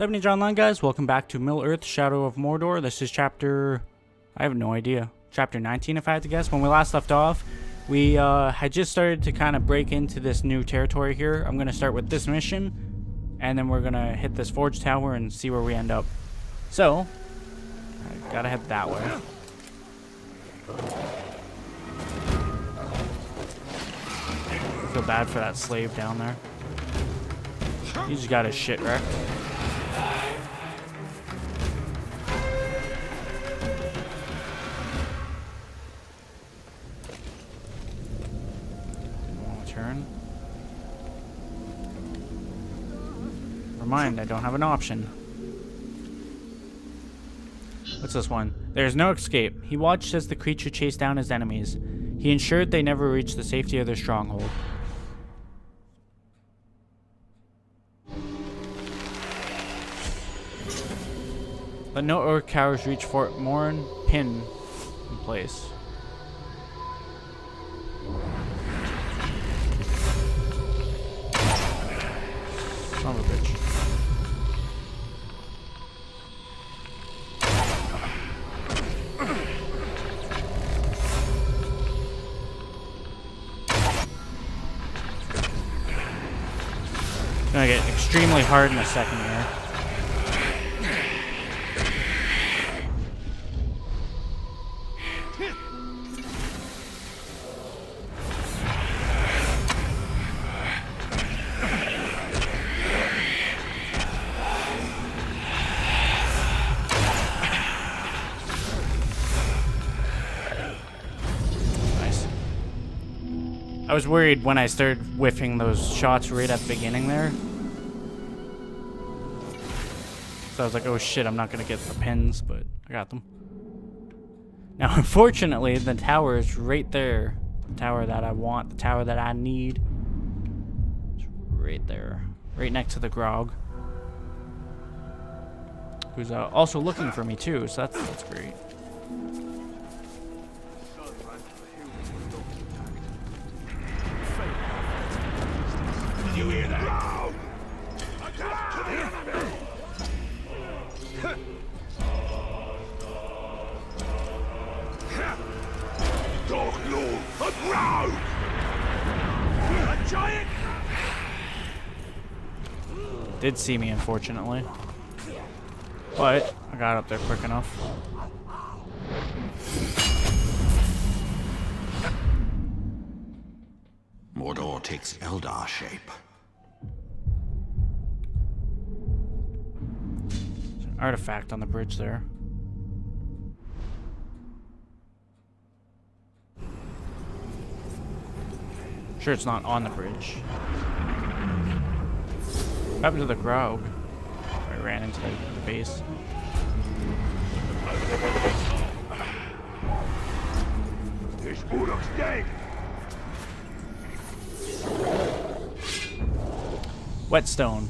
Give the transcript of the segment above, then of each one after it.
70 Online, guys. Welcome back to Middle-earth: Shadow of Mordor. This is chapter... I have no idea. Chapter 19, if I had to guess. When we last left off, we had just started to kind of break into this new territory here. I'm going to start with this mission, and then we're going to hit this forge tower and see where we end up. So, I gotta head that way. I feel bad for that slave down there. He just got his shit wrecked. Didn't want to turn. Never mind, I don't have an option. What's this one? There's no escape. He watched as the creature chased down his enemies. He ensured they never reached the safety of their stronghold. But no orc cowards reach Fort Morin Pin in place. Son of a bitch. It's gonna get extremely hard in a second here. I was worried when I started whiffing those shots right at the beginning there. So I was like, oh shit, I'm not going to get the pins, but I got them. Now, unfortunately, the tower is right there. The tower that I want, the tower that I need. It's right there. Right next to the Grog. Who's also looking for me too, so that's great. You hear that? Attack to the enemy! Dark Lord, a rogue! A giant! Did see me, unfortunately. But I got up there quick enough. Mordor takes Eldar shape. There's an artifact on the bridge there. Sure, it's not on the bridge. What happened to the Grog? I ran into the base. This Mordor's dead! Whetstone.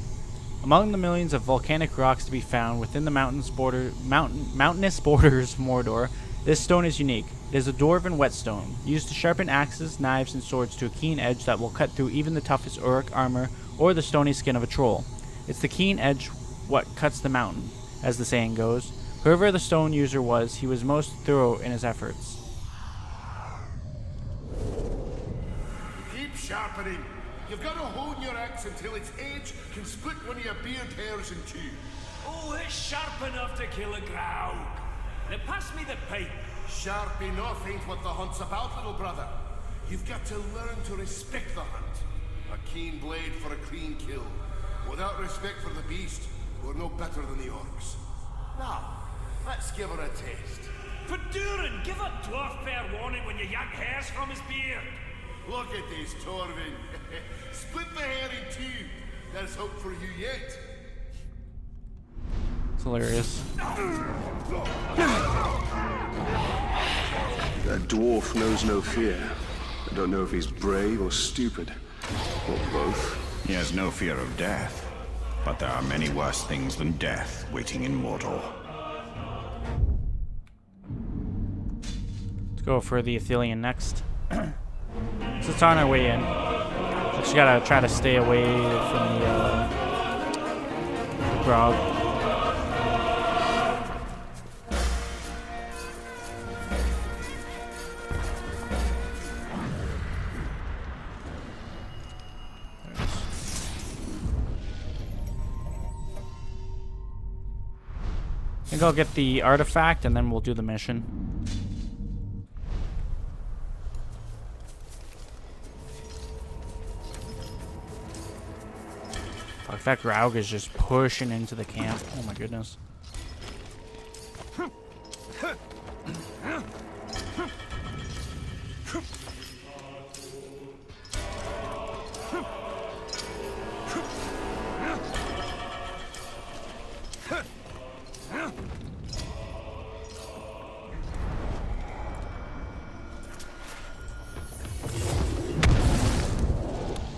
Among the millions of volcanic rocks to be found within the mountainous borders of Mordor, this stone is unique. It is a dwarven whetstone, used to sharpen axes, knives, and swords to a keen edge that will cut through even the toughest auric armor or the stony skin of a troll. It's the keen edge what cuts the mountain, as the saying goes. Whoever the stone user was, he was most thorough in his efforts. Keep sharpening. You've got to hold your axe until its edge can split one of your beard hairs in two. Oh, it's sharp enough to kill a Graug. Now pass me the pipe. Sharp enough ain't what the hunt's about, little brother. You've got to learn to respect the hunt. A keen blade for a clean kill. Without respect for the beast, we're no better than the orcs. Now, let's give her a taste. For Durin, give a dwarf fair warning when you yank hairs from his beard. Look at this, Torvin. Split the hair in two. There's hope for you yet. It's hilarious. That dwarf knows no fear. I don't know if he's brave or stupid, or both. He has no fear of death, but there are many worse things than death waiting in Mordor. Let's go for the Athelian next. So it's on our way in. Just gotta try to stay away from the Grog. think I'll get the artifact and then we'll do the mission. Fuck, that Graug is just pushing into the camp. Oh my goodness.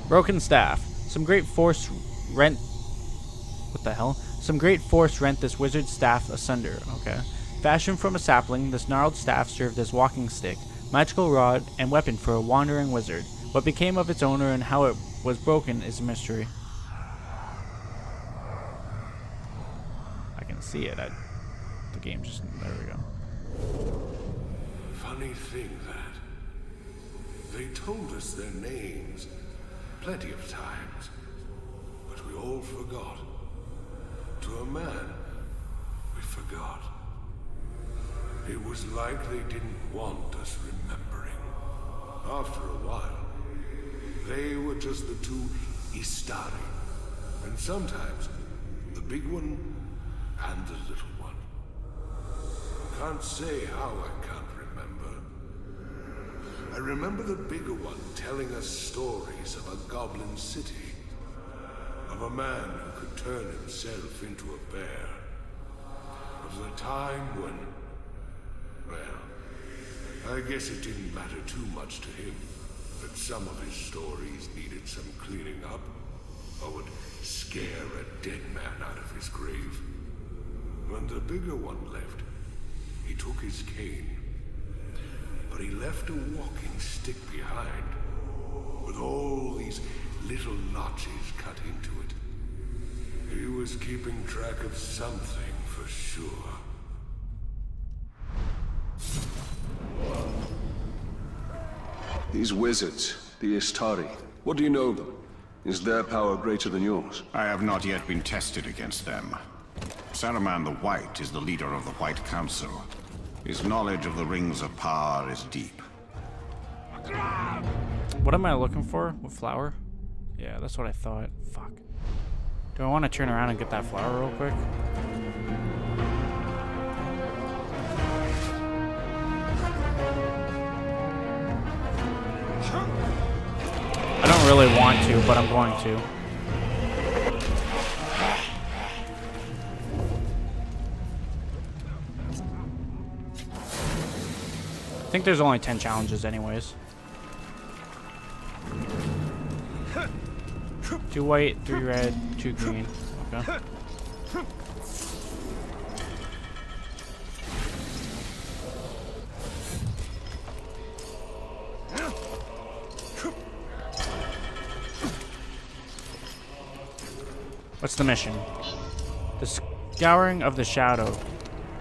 Broken staff. Some great force rent. What the hell? Some great force rent this wizard's staff asunder. Okay. Fashioned from a sapling, this gnarled staff served as walking stick, magical rod, and weapon for a wandering wizard. What became of its owner and how it was broken is a mystery. I can see it. The game just. There we go. Funny thing that they told us their names plenty of times, but we all forgot. To a man, we forgot. It was like they didn't want us remembering. After a while, they were just the two Istari, and sometimes the big one and the little one. Can't say how I can't remember. I remember the bigger one telling us stories of a goblin city, of a man who could turn himself into a bear, of the time when, well, I guess it didn't matter too much to him that some of his stories needed some cleaning up, or would scare a dead man out of his grave. When the bigger one left, he took his cane, but he left a walking stick behind, with all these little notches cut into it. He was keeping track of something for sure. These wizards, the Istari, what do you know of them? Is their power greater than yours? I have not yet been tested against them. Saruman the White is the leader of the White Council. His knowledge of the rings of power is deep. What am I looking for? What flower? Yeah, that's what I thought. Fuck. Do I want to turn around and get that flower real quick? I don't really want to, but I'm going to. I think there's only 10 challenges anyways. 2 white, 3 red, 2 green. Okay. What's the mission? The scouring of the shadow.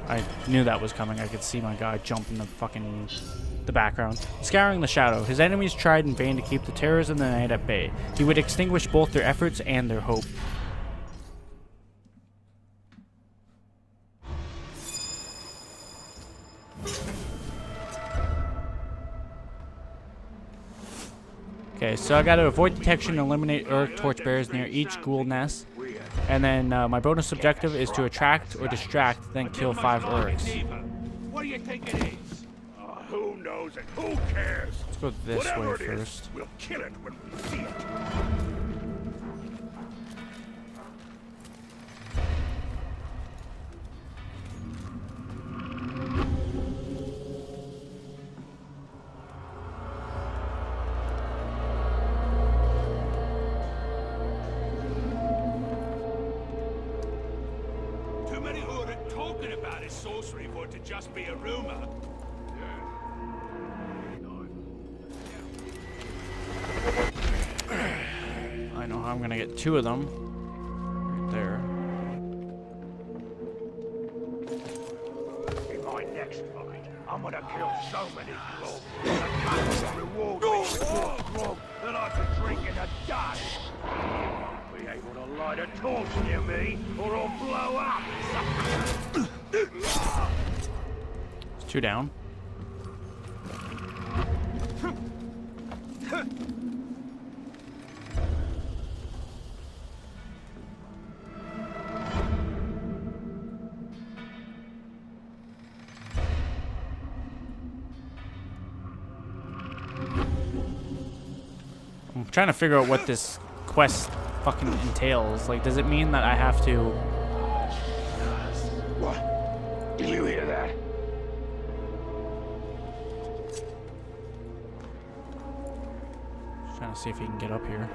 I knew that was coming. I could see my guy jump in the background. Scouring the shadow. His enemies tried in vain to keep the terrors of the night at bay. He would extinguish both their efforts and their hope. Okay, so I gotta avoid detection and eliminate Urk torchbearers near each ghoul nest. And then my bonus objective is to attract or distract, then kill 5 Urks. What do you think it is? Who knows and who cares? Let's go this Whatever way it is, first. we'll kill it when we see it. Too many who are talking about his sorcery for it to just be a rumor. I know how I'm gonna get 2 of them. Right there. In my next fight, I'm gonna kill so many globs that reward me with more grog than I can drink in a day. Be able to light a torch near me, or I'll blow up. Two down. I'm trying to figure out what this quest fucking entails. Like, does it mean that I have to... What? Did you hear that? Just trying to see if he can get up here.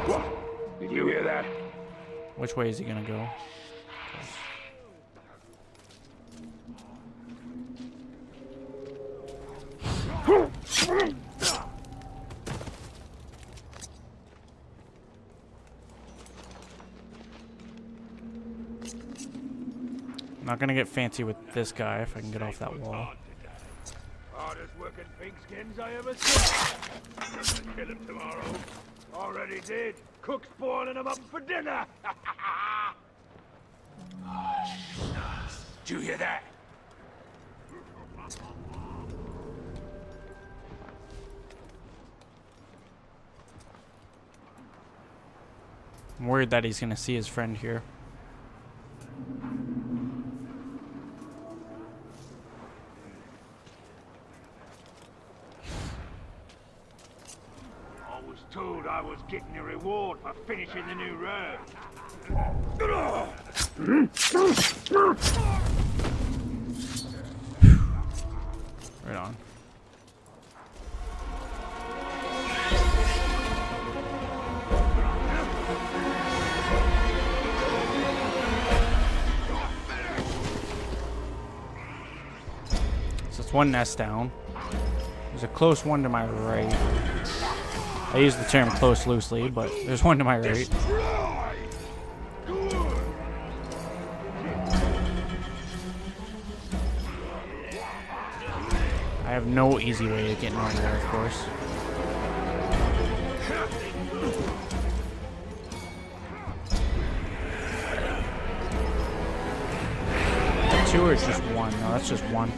What? Did you hear that? Which way is he gonna go? I'm not gonna get fancy with this guy if I can get off that wall. Hardest working pigskins I ever saw. Kill him tomorrow. Already did. Cook's boiling him up for dinner. Did you hear that? I'm worried that he's gonna see his friend here. I was told I was getting a reward for finishing the new road. Right on. So it's one nest down. There's a close one to my right. I use the term close loosely, but there's one to my right. I have no easy way of getting over there, of course. Two or just one? No, that's just one.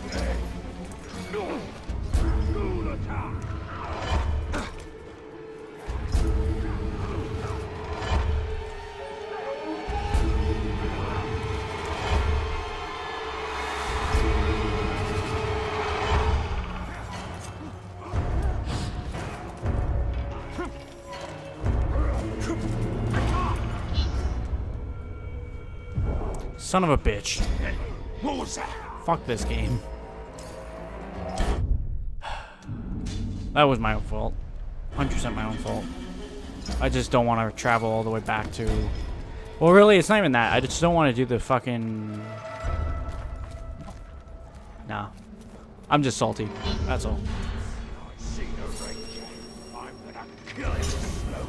Son of a bitch. What was that? Fuck this game. That was my own fault. 100% my own fault. I just don't want to travel all the way back to... Well, really, it's not even that. I just don't want to do the fucking... Nah. I'm just salty. That's all. I see the ranger. I'm gonna kill him slowly.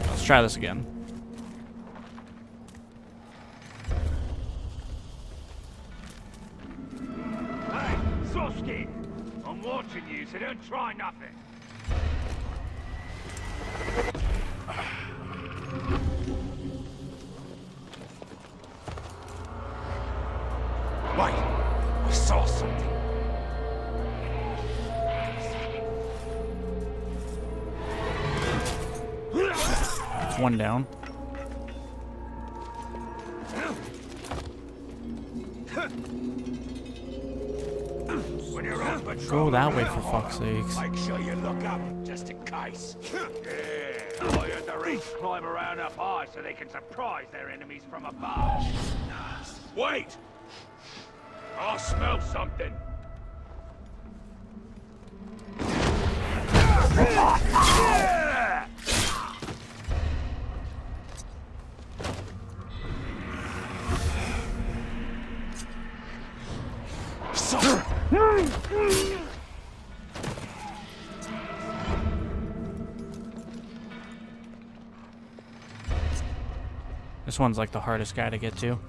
Let's try this again. Hey, Soskin! I'm watching you, so don't try nothing. Wait, I saw something. It's one down. When you're on patrol, Go that way, for fuck's sakes. make sure you look up, just in case. Yeah, I heard the Reeds climb around up high so they can surprise their enemies from above. Wait! I smell something. This one's like the hardest guy to get to.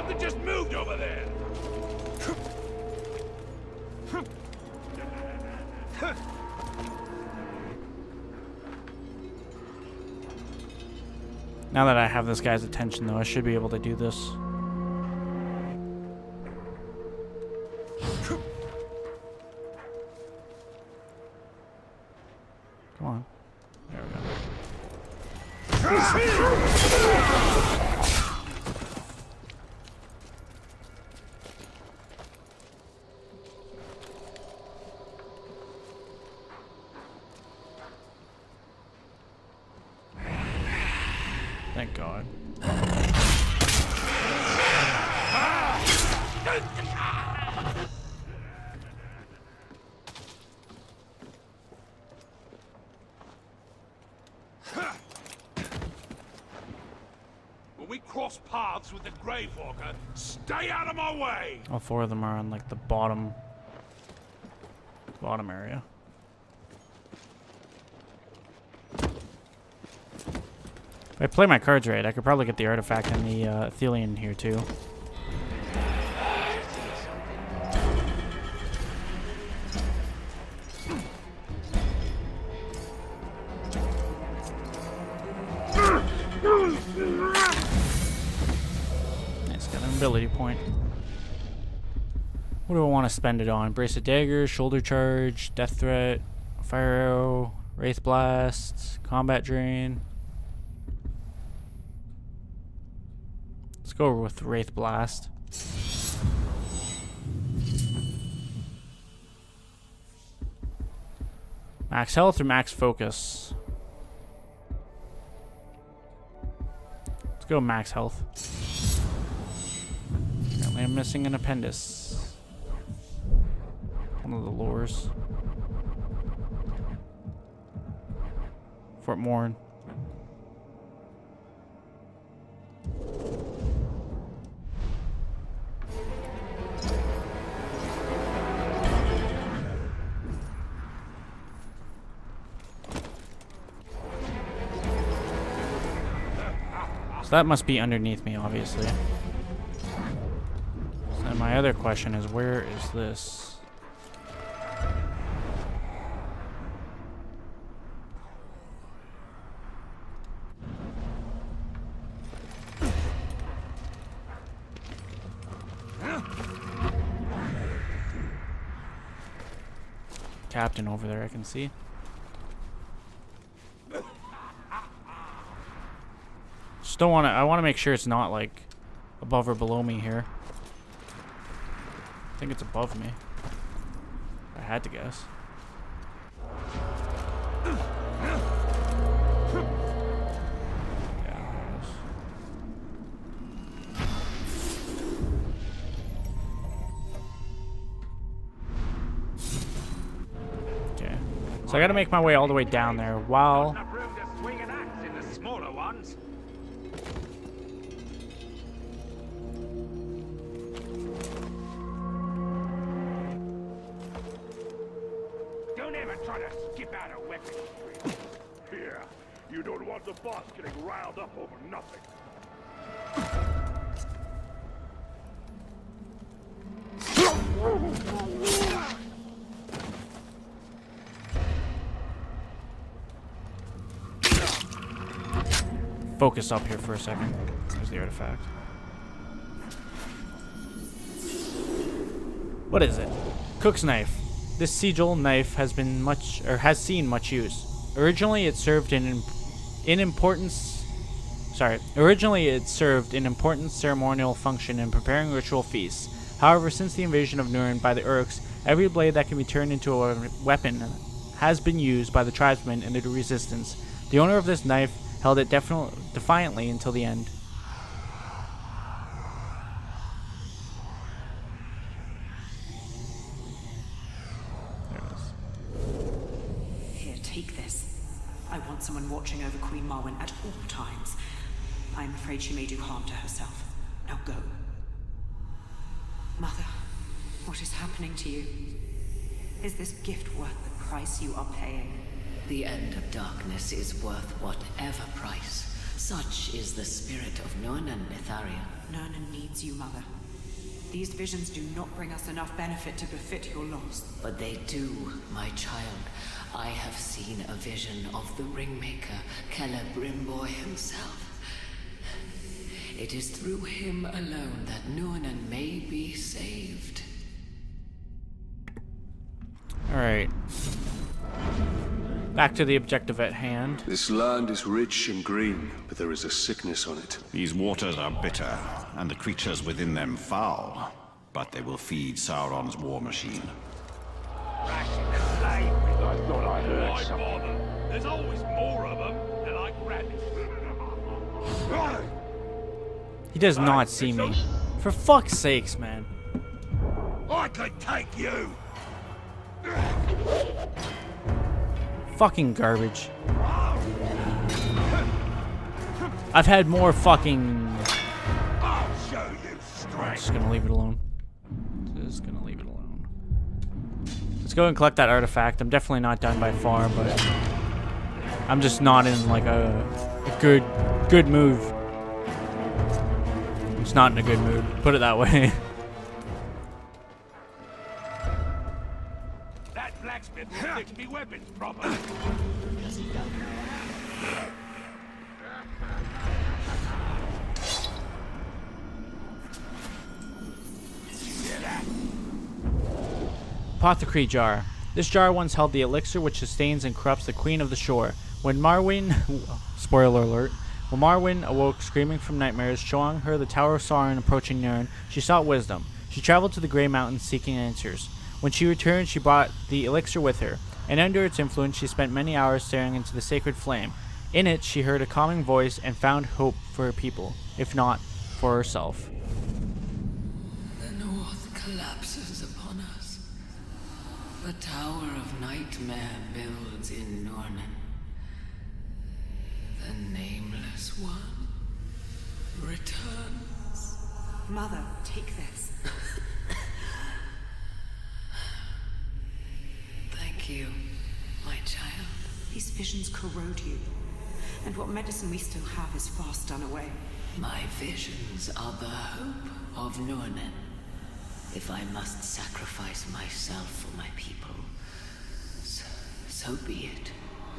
Something just moved over there. Now that I have this guy's attention, though, I should be able to do this. Come on. There we go. Thank God. When we cross paths with the Gravewalker, stay out of my way! All four of them are on like the bottom area. If I play my cards right, I could probably get the artifact and the Athelion here too. Nice, got an ability point. What do I want to spend it on? Brace of Daggers, Shoulder Charge, Death Threat, Fire Arrow, Wraith Blast, Combat Drain. Let's go with Wraith Blast. Max health or max focus? Let's go max health. Apparently I'm missing an appendix. One of the lures. Fort Morn. So that must be underneath me, obviously. So my other question is, where is this? Captain over there, I can see. Just don't want to. I want to make sure it's not like above or below me here. I think it's above me. I had to guess. Yeah, there it is. Okay, so I got to make my way all the way down there while. Enough room to swing an axe in the smaller ones. Don't ever try to skip out of weapons. Here, you don't want the boss getting riled up over nothing. Focus up here for a second. There's the artifact. What is it? Cook's knife. This sigil knife has seen much use. Originally, it served an important ceremonial function in preparing ritual feasts. However, since the invasion of Nurn by the Urks, every blade that can be turned into a weapon has been used by the tribesmen in the resistance. The owner of this knife held it defiantly until the end. There it is. Here, take this. I want someone watching over Queen Marwen at all times. I'm afraid she may do harm to herself. Now go. Mother, what is happening to you? Is this gift worth the price you are paying? The end of darkness is worth whatever price. Such is the spirit of Nurnan, Netharia. Nurnan needs you, Mother. These visions do not bring us enough benefit to befit your loss. But they do, my child. I have seen a vision of the Ringmaker, Celebrimboy himself. It is through him alone that Nurnan may be saved. Alright. Back to the objective at hand. This land is rich and green, but there is a sickness on it. These waters are bitter, and the creatures within them foul. But they will feed Sauron's war machine. Ration the slave. I thought I heard Why something. bother? There's always more of them, and I grab it. He does not see me. For fuck's sakes, man. I could take you. Fucking garbage. I've had more fucking... I'll show you I'm strength. just gonna leave it alone. Just gonna leave it alone. Let's go and collect that artifact. I'm definitely not done by far, but I'm just not in like a good mood. I'm just not in a good mood. Put it that way. That blacksmith will fix me weapons properly. Apothecary jar. This jar once held the elixir which sustains and corrupts the queen of the shore. When Marwyn, spoiler alert, when Marwyn awoke screaming from nightmares, showing her the Tower of Sauron approaching Nirn, she sought wisdom. She traveled to the Grey Mountains seeking answers. When she returned, she brought the elixir with her, and under its influence she spent many hours staring into the sacred flame. In it, she heard a calming voice and found hope for her people, if not for herself. The north collapses upon us. The Tower of Nightmare builds in Nornan. The Nameless One returns. Mother, take this. Thank you, my child. These visions corrode you. And what medicine we still have is fast done away. My visions are the hope of Nornan. If I must sacrifice myself for my people, so be it.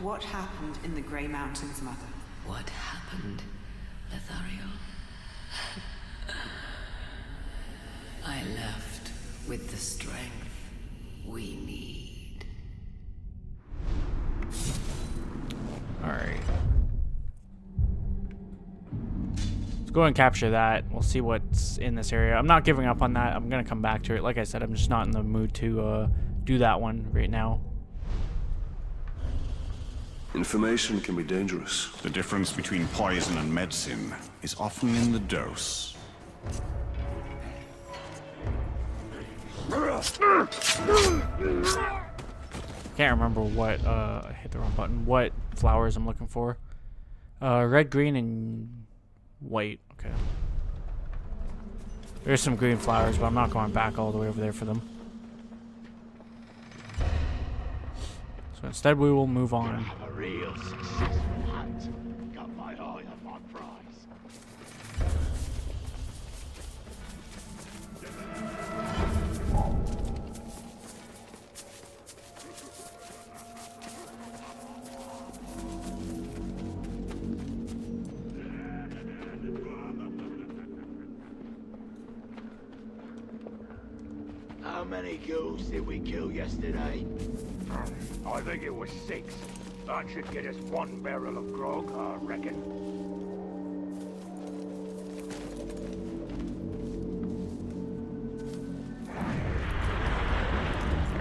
What happened in the Grey Mountains, Mother? What happened, Lothario? I left with the strength we need. Alright. Let's go and capture that. We'll see what's in this area. I'm not giving up on that. I'm gonna come back to it. Like I said, I'm just not in the mood to do that one right now. Information can be dangerous. The difference between poison and medicine is often in the dose. Can't remember what, I hit the wrong button. What flowers I'm looking for. Red, green, and white. Okay. There's some green flowers, but I'm not going back all the way over there for them. So instead we will move on. Have a real successful hunt. Got my eye on my prize. How many ghouls did we kill yesterday? I think it was 6. That should get us 1 barrel of grog, I reckon.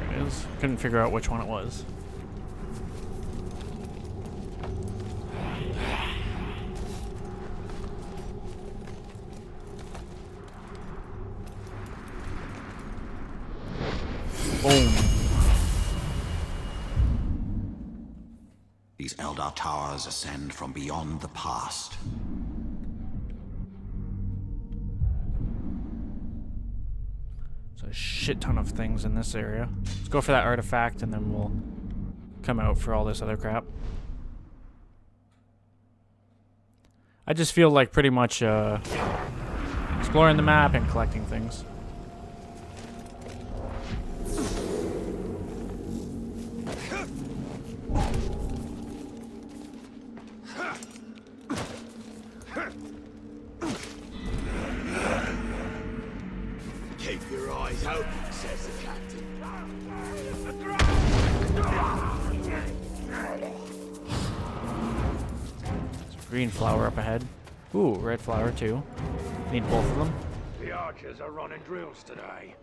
There it is. Couldn't figure out which one it was. Boom. These Eldar towers ascend from beyond the past. So a shit ton of things in this area. Let's go for that artifact and then we'll come out for all this other crap. I just feel like pretty much exploring the map and collecting things. Keep your eyes open, says the captain. There's a green flower up ahead. Ooh, red flower too. Need both of them. The archers are running drills today.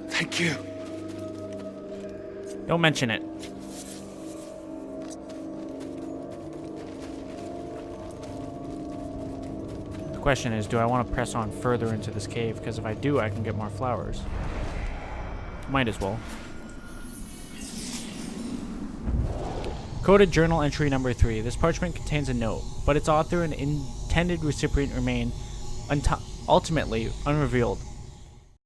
Thank you. Don't mention it. The question is, do I want to press on further into this cave? Because if I do, I can get more flowers. Might as well. Coded journal entry number 3. This parchment contains a note, but its author and intended recipient remain ultimately unrevealed.